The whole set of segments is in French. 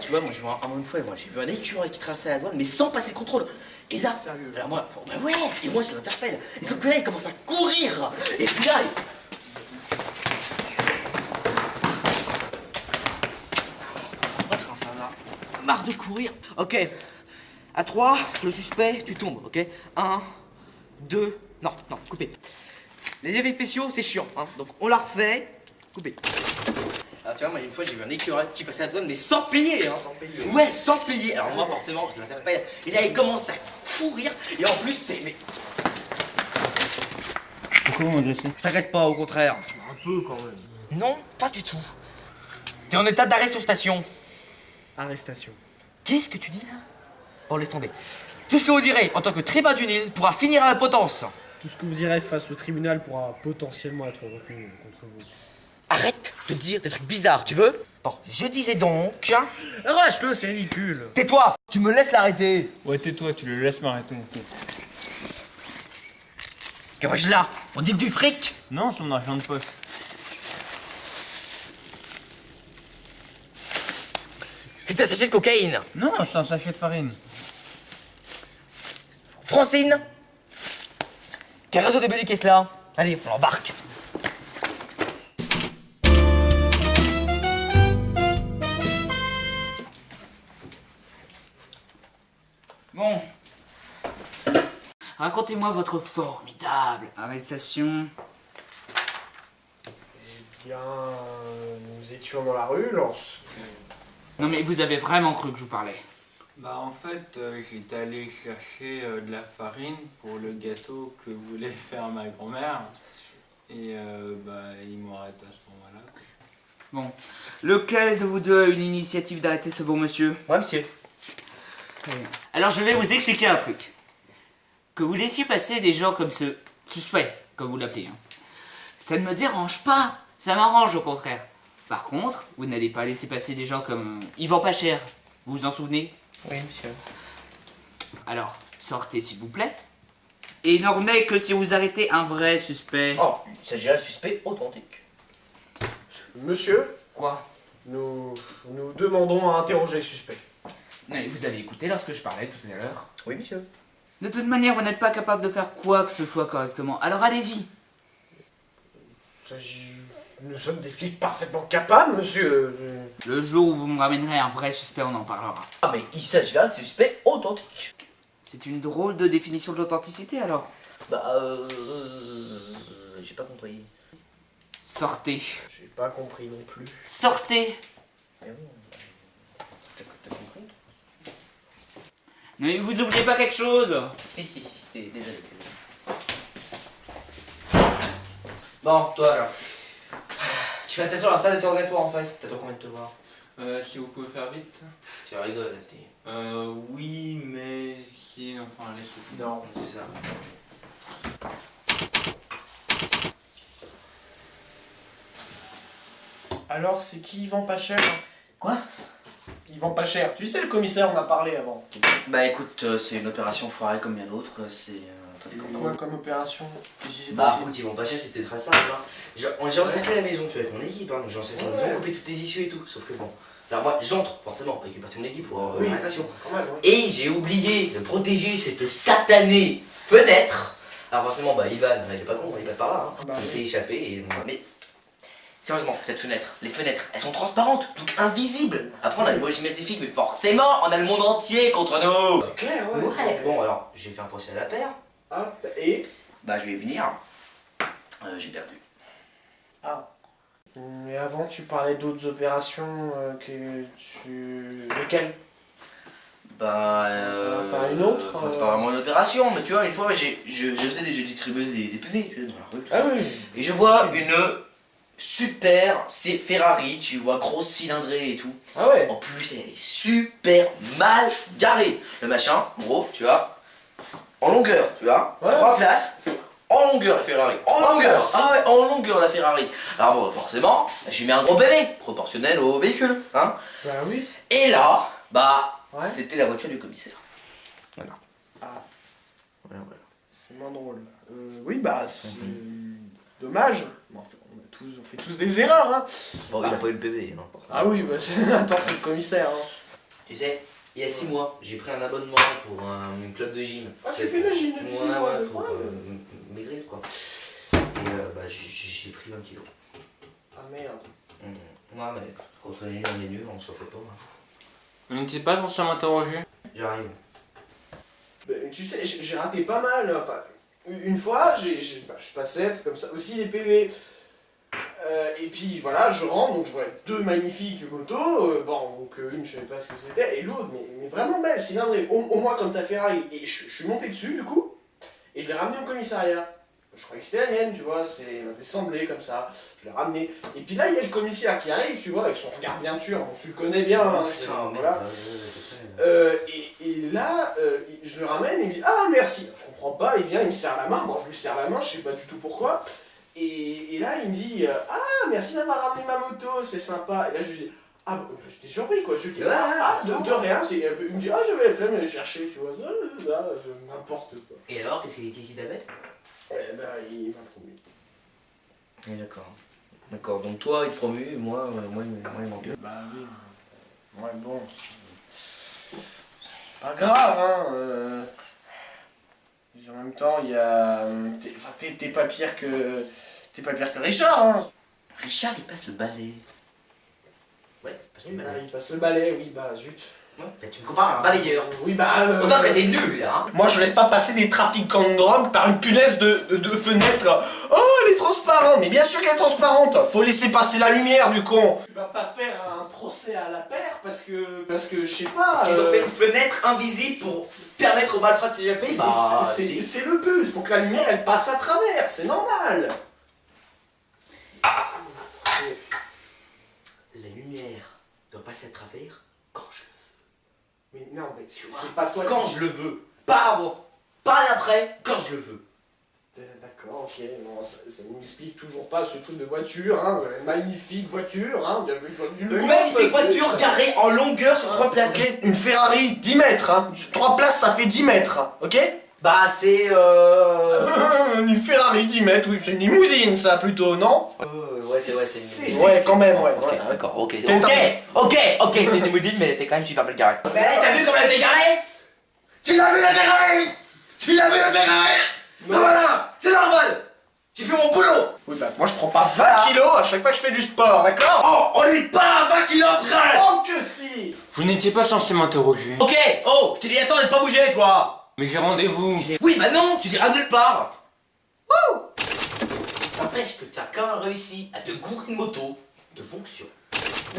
tu vois, moi une fois, j'ai vu un écureuil qui traversait la douane, mais sans passer le contrôle. Et là, Sérieux? alors moi, bah ouais, et moi je l'interpelle. Et sauf que là, il commence à courir. Et puis là, moi, ça en a marre de courir. Ok, à 3, le suspect, tu tombes, ok? 1, 2, non, coupé. Les effets spéciaux, c'est chiant, hein. Donc on la refait, coupé. Ah, tu vois, moi une fois j'ai vu un écureuil qui passait à la douane, mais sans payer, hein. Sans payer. Ouais, sans payer. Alors moi forcément, je l'interpelle. Et là il commence à courir. Et en plus c'est... Mais... Pourquoi vous m'agressez? Ça reste pas, au contraire. Un peu quand même. Non, pas du tout. T'es en état d'arrêt sur station. Arrestation. Qu'est-ce que tu dis là? Bon, laisse tomber. Tout ce que vous direz en tant que tribun du Nil pourra finir à la potence. Tout ce que vous direz face au tribunal pourra potentiellement être retenu contre vous. Arrête de dire des trucs bizarres, tu veux? Bon, je disais donc... Relâche-le, c'est ridicule. Tais-toi, tu me laisses l'arrêter. Ouais, tais-toi, tu le laisses m'arrêter. Que vois-je là? On dit que du fric? Non, son argent de poche. C'est un sachet de cocaïne. Non, c'est un sachet de farine. Francine? Quel réseau de Bellic est là? Allez, on l'embarque. Bon. Racontez-moi votre formidable arrestation. Eh bien, nous étions dans la rue lorsque... Non mais vous avez vraiment cru que je vous parlais. Bah en fait, j'étais allé chercher de la farine pour le gâteau que voulait faire ma grand-mère. Et bah ils m'ont arrêté à ce moment-là. Bon. Lequel de vous deux a une initiative d'arrêter ce bon monsieur? Ouais, monsieur. Alors je vais vous expliquer un truc. Que vous laissiez passer des gens comme ce suspect, comme vous l'appelez, hein. Ça ne me dérange pas, ça m'arrange au contraire. Par contre, vous n'allez pas laisser passer des gens comme Yvan Pacher, vous vous en souvenez? Oui, monsieur. Alors, sortez s'il vous plaît. Et il n'en est que si vous arrêtez un vrai suspect. Oh, il s'agira d'un suspect authentique. Monsieur, Quoi? nous demandons à interroger le suspect. Non mais vous avez écouté lorsque je parlais tout à l'heure. Oui, monsieur. De toute manière, vous n'êtes pas capable de faire quoi que ce soit correctement. Alors allez-y. Nous sommes des flics parfaitement capables, monsieur. Le jour où vous me ramènerez un vrai suspect, on en parlera. Ah, mais il s'agira d'un suspect authentique. C'est une drôle de définition de l'authenticité alors. Bah, j'ai pas compris. Sortez. J'ai pas compris non plus. Sortez. Mais bon, t'as compris? Non mais vous oubliez pas quelque chose? Désolé. Bon, toi alors. Tu fais attention à la salle d'interrogatoire en face. T'attends combien de te voir? Si vous pouvez faire vite. Tu rigoles, la petite. Oui, mais si, enfin, laissez tout. Non. C'est ça. Alors, c'est qui Yvan Pacher? Quoi? Yvan Pacher, tu sais le commissaire, on a parlé avant. Bah écoute, c'est une opération foirée comme bien d'autres, quoi. C'est un trafic en Quoi drogue. comme opération? Qu'est-ce qui s'est Bah passé? écoute, ils vont pas cher, c'était très simple. Hein. J'ai encerclé la maison, tu vois, avec mon équipe. Hein. J'ai encerclé la maison, coupé toutes les issues et tout. Sauf que bon. Alors moi, j'entre forcément avec une partie de mon équipe pour Oui, l'arrestation. quand même, oui. Et j'ai oublié de protéger cette satanée fenêtre. Alors forcément, bah Ivan, il est pas con, il passe par là. Hein. Bah, Il oui. s'est échappé et bon, mais sérieusement, cette fenêtre, les fenêtres, elles sont transparentes, donc invisibles. Après, on a le mauvaise image des filles, mais forcément, on a le monde entier contre nous. C'est clair, ouais. Ouais. Bon alors, j'ai fait un procès à la paire. Ah, et? Bah je vais venir. J'ai perdu. Ah. Mais avant, tu parlais d'autres opérations que tu... Lesquelles? Bah T'as une autre c'est pas vraiment une opération, mais tu vois, une fois, je distribuais des PV, tu vois, dans la rue. Ah oui. Et je vois une super Ferrari, tu vois, grosse cylindrée et tout. Ah ouais. En plus, elle est super mal garée. Le machin, gros, tu vois, en longueur, tu vois, Ouais. 3 places, en longueur la Ferrari. En Trois longueur, places. ah ouais, en longueur la Ferrari. Alors bon, forcément, j'ai mis un gros bébé, proportionnel au véhicule, hein. Bah oui. Et là, bah, Ouais. c'était la voiture du commissaire. Voilà. Ah, Voilà. c'est moins drôle. Oui, bah, c'est dommage. Mais enfin, on fait tous des erreurs, hein. Bon, il a pas eu le PV, non. Ah oui, bah, attends, c'est le commissaire, hein. Tu sais, il y a 6 mois, j'ai pris un abonnement pour un club de gym. Ah, tu fais le gym depuis 6 mois, Ouais, de pour quoi maigrir quoi. Et bah j'ai pris 20 kilos. Ah merde. Ouais, mais quand on est nul, on s'en fait pas. Hein. Vous n'étiez pas censé m'interroger? J'arrive. Ben, tu sais, j'ai raté pas mal. Enfin, une fois, je passais comme ça, aussi des PV. Et puis voilà, je rentre, donc je vois 2 magnifiques motos. Bon, donc une, je savais pas ce que c'était, et l'autre, mais vraiment belle, cylindrée. Au moins comme ta Ferrari. Et je suis monté dessus, du coup, et je l'ai ramené au commissariat. Je croyais que c'était la mienne, tu vois, il m'avait semblé comme ça. Je l'ai ramené. Et puis là, il y a le commissaire qui arrive, tu vois, avec son regard bien sûr, donc tu le connais bien. Hein, Putain, voilà. Et là, je le ramène, il me dit ah merci. Je comprends pas, il vient, il me serre la main. Bon, je lui serre la main, je sais pas du tout pourquoi. Et là, il me dit ah merci d'avoir ramené ma moto, c'est sympa. Et là, je lui dis ah bah, j'étais surpris quoi. Je lui dis de rien. Il me dit ah j'avais la flemme d'aller chercher, tu vois. N'importe quoi. Et alors, qu'est-ce qu'il avait? Eh ben, il m'a promu. Et d'accord. D'accord, donc toi il te promu, et moi il m'engueule. Bah oui. Ouais, bon. C'est pas grave, hein. En même temps, il y a. T'es pas pire que. T'es pas pire que Richard, hein. Richard il passe le balai. Ouais, il passe Oui, le bah, balai. il passe le balai, oui, bah zut. Ouais, bah, tu me compares à un balayeur. Oui, bah. Autant que t'es nul là. Hein. Moi, je laisse pas passer des trafiquants de drogue par une punaise de fenêtre. Oh, elle est transparente. Mais bien sûr qu'elle est transparente. Faut laisser passer la lumière, du con. Tu vas pas faire un procès à la paire parce que je sais pas. Parce qu'ils ont fait une fenêtre invisible pour permettre aux malfrats de s'échapper. Bah, c'est le but. Faut que la lumière, elle passe à travers. C'est normal. La lumière doit passer à travers quand je le veux. Mais non, mais c'est pas toi Quand je le veux. Pas avant. Pas après. Quand je le veux. D'accord, ok, non, ça ne m'explique toujours pas ce truc de voiture, hein, une magnifique voiture, hein, Une magnifique voiture garée en longueur sur 3 places. Ok, une Ferrari, 10 mètres, hein, 3 places ça fait 10 mètres, ok. Bah c'est Une Ferrari 10 mètres, oui, c'est une limousine ça plutôt, non? ouais c'est une Ouais, quand même, ouais. Ok, ouais. d'accord, ok. T'es- Ok, c'est une limousine, mais t'es quand même super mal garée. Mais t'as vu comment elle était garée? Tu l'as vu la Ferrari? Tu l'as vu la Ferrari? Non. Voilà, c'est normal. J'ai fait mon boulot. Oui, bah, moi je prends pas 20 kilos à chaque fois que je fais du sport, d'accord? Oh, on n'est pas à 20 kilos près. Oh que si! Vous n'étiez pas censé m'interroger. Ok, oh, je t'ai dit attends, ne pas bouger, toi. Mais j'ai rendez-vous. Oui, bah non, tu diras nulle part. Wouh. N'empêche que t'as quand même réussi à te gourer une moto de fonction.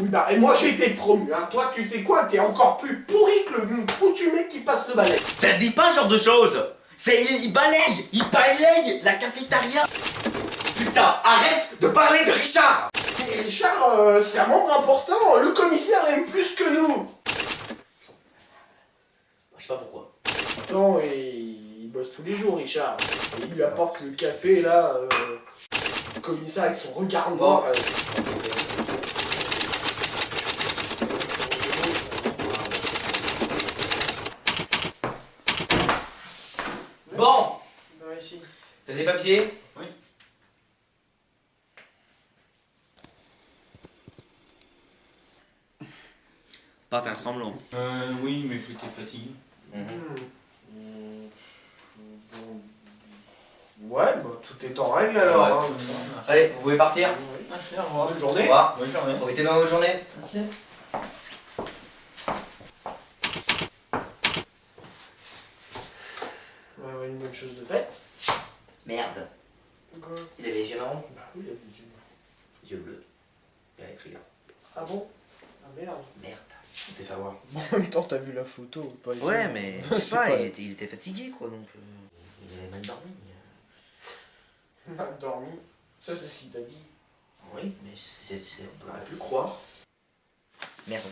Oui, bah, et moi j'ai été promu, hein, toi tu fais quoi? T'es encore plus pourri que le foutu mec qui passe le balai. Ça se dit pas ce genre de choses. Il balaye la cafétéria. Putain, arrête de parler de Richard. Mais Richard, c'est un membre important, le commissaire aime plus que nous. Je sais pas pourquoi. Attends, il bosse tous les jours, Richard. Et il lui apporte le café, là, le commissaire avec son regard noir. Bon, Non, ici. t'as des papiers? Oui. Pas t'es ressemblant. Oui, mais j'étais fatigué. Ouais, bah, tout est en règle alors. Ouais. Hein. Allez, vous pouvez partir. Merci, au revoir. Bonne Au journée. revoir. Bonne journée. Profitez bien de votre journée. Merci. Ouais, une bonne chose de faite. Merde. Quoi? Il avait les yeux marrons, Bah oui, il y a des yeux. les yeux bleus. Il a écrit là. Ah bon? Ah merde. Merde. On s'est fait avoir. Bon, en même temps, t'as vu la photo, pas Ouais, mais je sais C'est pas, pas- il était fatigué quoi donc. Il avait mal dormi. Mal dormi. Ça, c'est ce qu'il t'a dit. Oui, mais on aurait pu le croire. Merde,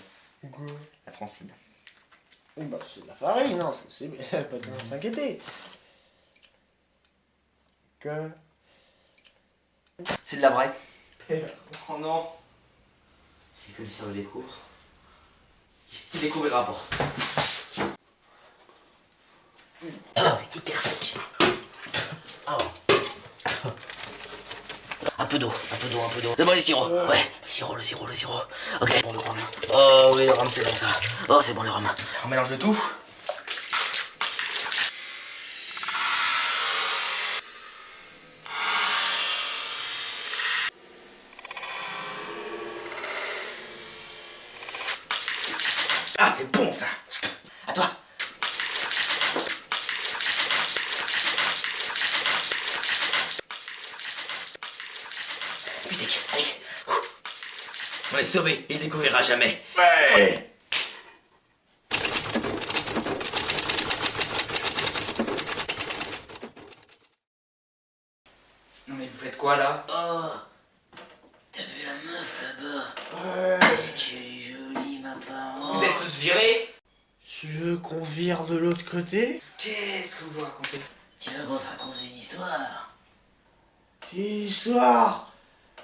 Quoi? la Francine. Bah, c'est de la farine, non, c'est pas besoin de s'inquiéter. Que. C'est de la vraie. Oh non. Si le commissaire le découvre, il découvrira pas. Ah, c'est hyper sec. Ah. Un peu peu d'eau, un peu d'eau, un peu d'eau. D'abord les sirops. Ouais, le sirop. Ok, bon le rhum. Oh oui, le rhum c'est bon ça. Oh c'est bon le rhum. On mélange le tout. Ah c'est bon ça. À toi. Musique, allez. On est sauvé, il découvrira jamais. Ouais. Non mais vous faites quoi là? Oh, t'as vu la meuf là-bas? Ouais. Qu'est-ce qu'elle est jolie ma part. Vous êtes tous virés? Tu veux qu'on vire de l'autre côté? Qu'est-ce que vous racontez? Tu veux qu'on se raconte une histoire? Histoire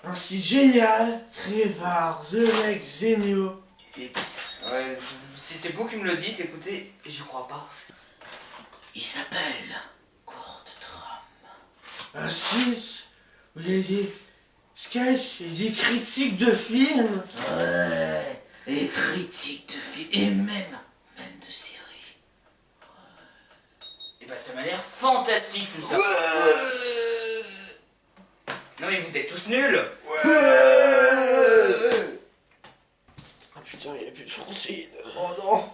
un site génial créé par The Mec Zenio. Ouais, si c'est vous qui me le dites, écoutez, j'y crois pas. Il s'appelle Courte Trame. Un site où il y a des sketchs et des critiques de films. Ouais, et critiques de films, et même de séries. Et bah ça m'a l'air fantastique tout ça. Non mais vous êtes tous nuls. Ah putain, il n'y a plus de Francine. Oh non.